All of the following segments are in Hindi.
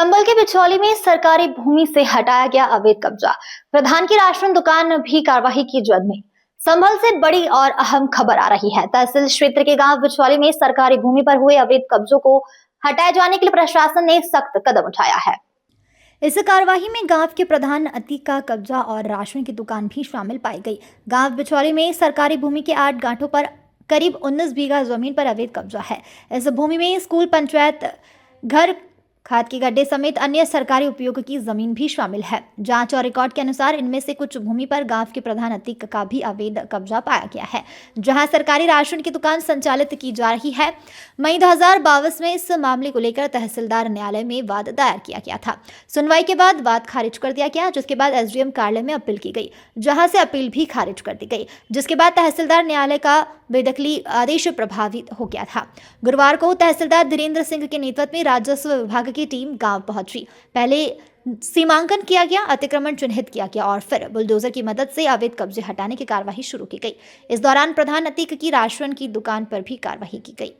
संभल के बिचौली में सरकारी भूमि से हटाया गया अवैध कब्जा। प्रधान की राशन दुकान भी कार्रवाई की जद में। संभल से बड़ी और अहम खबर आ रही है। तहसील क्षेत्र के गांव बिचौली में सरकारी भूमि पर हुए अवैध कब्जों को हटाए जाने के लिए प्रशासन ने सख्त कदम उठाया है। इस कार्यवाही में गांव के प्रधान अतीक का कब्जा और राशन की दुकान भी शामिल पाई गई। गांव बिचौली में सरकारी भूमि के 8 गांठों पर करीब 19 बीघा जमीन पर अवैध कब्जा है। इस भूमि में स्कूल, पंचायत घर, खाद के गड्ढे समेत अन्य सरकारी उपयोग की जमीन भी शामिल है। जांच और रिकॉर्ड के अनुसार इनमें से कुछ भूमि पर गांव के प्रधान अतीक का भी अवैध कब्जा पाया गया है, जहां सरकारी राशन की दुकान संचालित की जा रही है। मई 2022 में इस मामले को लेकर तहसीलदार न्यायालय में वाद दायर किया गया था। सुनवाई के बाद वाद खारिज कर दिया गया, जिसके बाद एसडीएम कार्यालय में अपील की गई, जहां से अपील भी खारिज कर दी गई, जिसके बाद तहसीलदार न्यायालय का बेदखली आदेश प्रभावित हो गया था। गुरुवार को तहसीलदार धीरेन्द्र सिंह के नेतृत्व में राजस्व विभाग की टीम गांव पहुंची। पहले सीमांकन किया गया, अतिक्रमण चिन्हित किया गया और फिर बुलडोजर की मदद से अवैध कब्जे हटाने की कार्यवाही शुरू की गई। इस दौरान प्रधान अतीक की राशन की दुकान पर भी कार्यवाही की गई।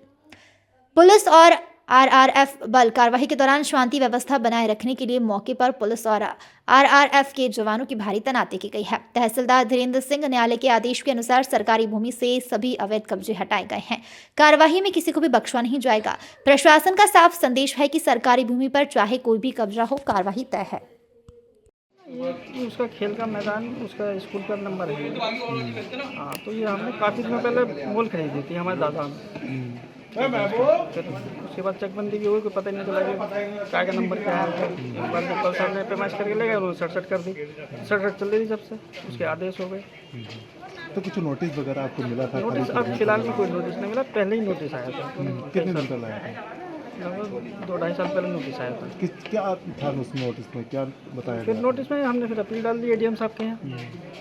पुलिस और आरआरएफ बल कार्रवाई के दौरान शांति व्यवस्था बनाए रखने के लिए मौके पर पुलिस और आरआरएफ के जवानों की भारी तैनाती की गई है। तहसीलदार धीरेन्द्र सिंह न्यायालय के आदेश के अनुसार सरकारी भूमि से सभी अवैध कब्जे हटाए गए हैं। कार्यवाही में किसी को भी बख्शा नहीं जाएगा। प्रशासन का साफ संदेश है कि सरकारी भूमि पर चाहे कोई भी कब्जा हो, कार्यवाही तय है। ये उसका खेल का मैदान, उसका स्कूल का नंबर है। हाँ, तो ये हमने काफ़ी दिनों पहले मोल खरीदी थी हमारे दादा ने। फिर उसके बाद चकबंदी की हुई, कोई पता ही नहीं चला कि क्या नंबर क्या है। एक बार जब कल साहब ने पैमाइश करके ले गए और 67 कर दी, 67 चल रही जब से उसके आदेश हो गए। तो कुछ नोटिस वगैरह आपको मिला था? नोटिस अब फिलहाल में कोई नोटिस नहीं मिला, पहले ही नोटिस आया था। कितने दिन पहले आया था? लगभग 2-2.5 साल पहले नोटिस आया था। क्या था उस नोटिस में, क्या बताया? फिर नोटिस में हमने फिर अपील डाल दी एडीएम साहब के यहाँ।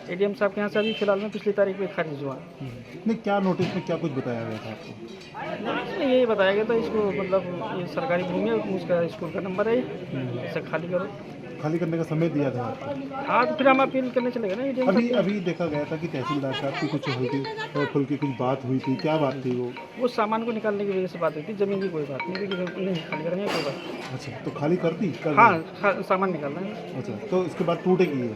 एडीएम साहब के यहाँ से अभी फिलहाल में पिछली तारीख में खारिज हुआ। नहीं, क्या नोटिस में क्या कुछ बताया गया था आपको? नोटिस में यही बताया गया था, इसको मतलब ये सरकारी भूमि है, उसका स्कूल का नंबर है, इसे खाली करो। खाली करने का समय दिया था आपको? हाँ, तो फिर हम अपील करने चले गए ना एडीएम साहब। अभी देखा गया था कि तहसीलदार साहब की कुछ हल्की फुल्की कुछ बात हुई थी, क्या बात थी? वो सामान को निकालने की वजह से बात हुई थी, जमीन की कोई बात नहीं थी, नहीं खाली करनी है कोई बात। अच्छा, तो खाली कर दी? हाँ, सामान निकालना है। अच्छा, तो इसके बाद टूटेगी ये?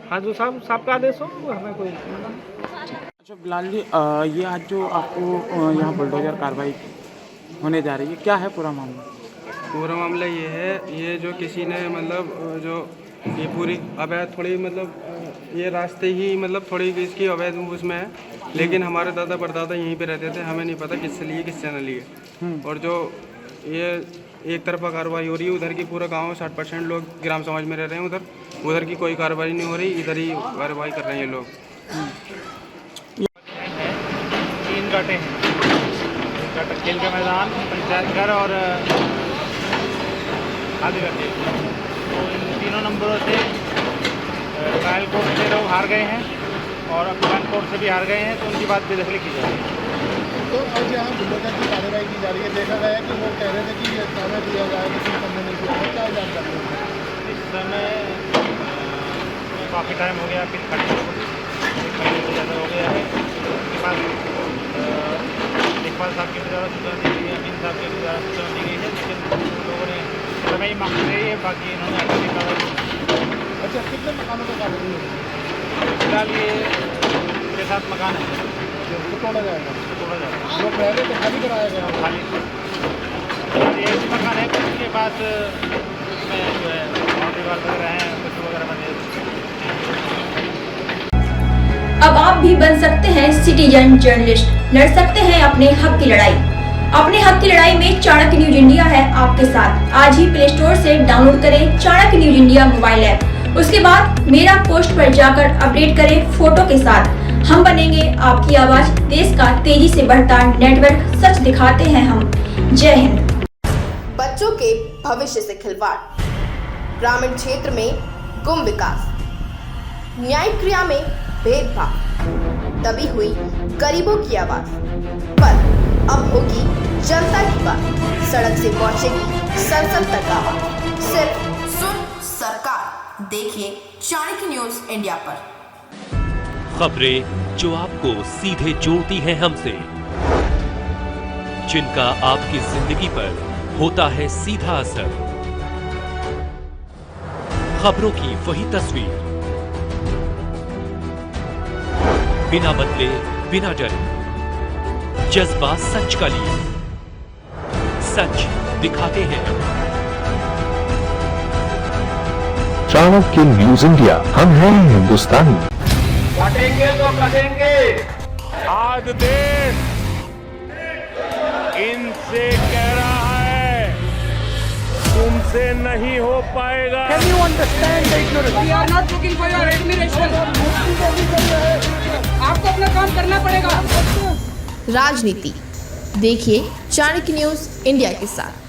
हाँ, जो साहब का आदेश हो वो हमें कोई। अच्छा बिलाल जी, ये आज जो आपको यहाँ बुलडोजर कार्रवाई होने जा रही है, क्या है पूरा मामला? पूरा मामला ये है, ये जो किसी ने मतलब जो ये पूरी अवैध थोड़ी मतलब ये रास्ते ही मतलब थोड़ी इसकी अवैध उसमें है, लेकिन हमारे दादा परदादा यहीं पे रहते थे, हमें नहीं पता किससे लिए किससे न लिए। और जो ये एक तरफा कार्रवाई हो रही है, उधर की पूरा गांव 60% लोग ग्राम समाज में रह रहे हैं, उधर की कोई कार्रवाई नहीं हो रही, इधर ही कार्रवाई कर रहे हैं ये लोग। 3 गांठें हैं, खेल का मैदान, पंचायत घर और आदि गड्ढे। तो इन तीनों नंबरों से ट्रायल कोर्ट से लोग हार गए हैं और अपील कोर्ट से भी हार गए हैं, तो उनकी बात बेदखली की जा रही है। तो आज यहाँ बुलडोजर की कार्रवाई की जा रही है, देखा गया है कि वो कह रहे थे कि ये समय दिया जाए, किसी समय नहीं दिया जाए, क्या जानकारी है? इस समय काफ़ी टाइम हो गया, अपील खड़ी हो गई, 1 महीने से ज़्यादा हो गया है। उसके बाद लेखपाल साहब के द्वारा सूचना दी गई है, अमीन साहब के द्वारा सूचना दी गई है, लेकिन लोगों ने समय मांग रही है, बाकी इन्होंने आगे कार्रवाई। अच्छा, कितने मकानों का कार्रवाई है? फिलहाल ये 6-7 मकान है तो तोड़ा जाएगा? तोड़ा जाएगा। जो पहले तो खाली कराया गया? खाली एक ही मकान है, उसके बाद में जो है बाउंड्री वाल वगैरह हैं, कुछ वगैरह बने। अब आप भी बन सकते हैं सिटीजन जर्नलिस्ट, लड़ सकते हैं अपने हक की लड़ाई। अपने हक की लड़ाई में चाणक्य न्यूज इंडिया है आपके साथ। आज ही प्ले स्टोर से डाउनलोड करें Chanakya news India mobile app. उसके बाद मेरा पोस्ट पर जाकर अपडेट करें फोटो के साथ। हम बनेंगे आपकी आवाज, देश का तेजी से बढ़ता नेटवर्क, सच दिखाते हैं हम। जय हिंद। बच्चों के भविष्य से खिलवाड़, ग्रामीण क्षेत्र में गुम विकास, न्यायिक क्रिया में भेदभाव, दबी हुई गरीबों की आवाज, पर अब होगी जनता की बात। सड़क से पहुंचेगी संसद तक आवाज। सिर्फ सुन सरकार, देखिए चाणक्य न्यूज इंडिया पर। खबरें जो आपको सीधे जोड़ती हैं हमसे, जिनका आपकी जिंदगी पर होता है सीधा असर। खबरों की वही तस्वीर, बिना बदले बिना डरे, जज्बा सच का लिए, सच दिखाते हैं। चाणक्य न्यूज इंडिया, हम हैं हिंदुस्तानी। कटेंगे तो कटेंगे। आज देश इनसे कह रहा है तुमसे नहीं हो पाएगा। Can you understand the ignorance? We are not looking for your admiration. आपको अपना काम करना पड़ेगा। राजनीति देखिए चाणक्य न्यूज इंडिया के साथ।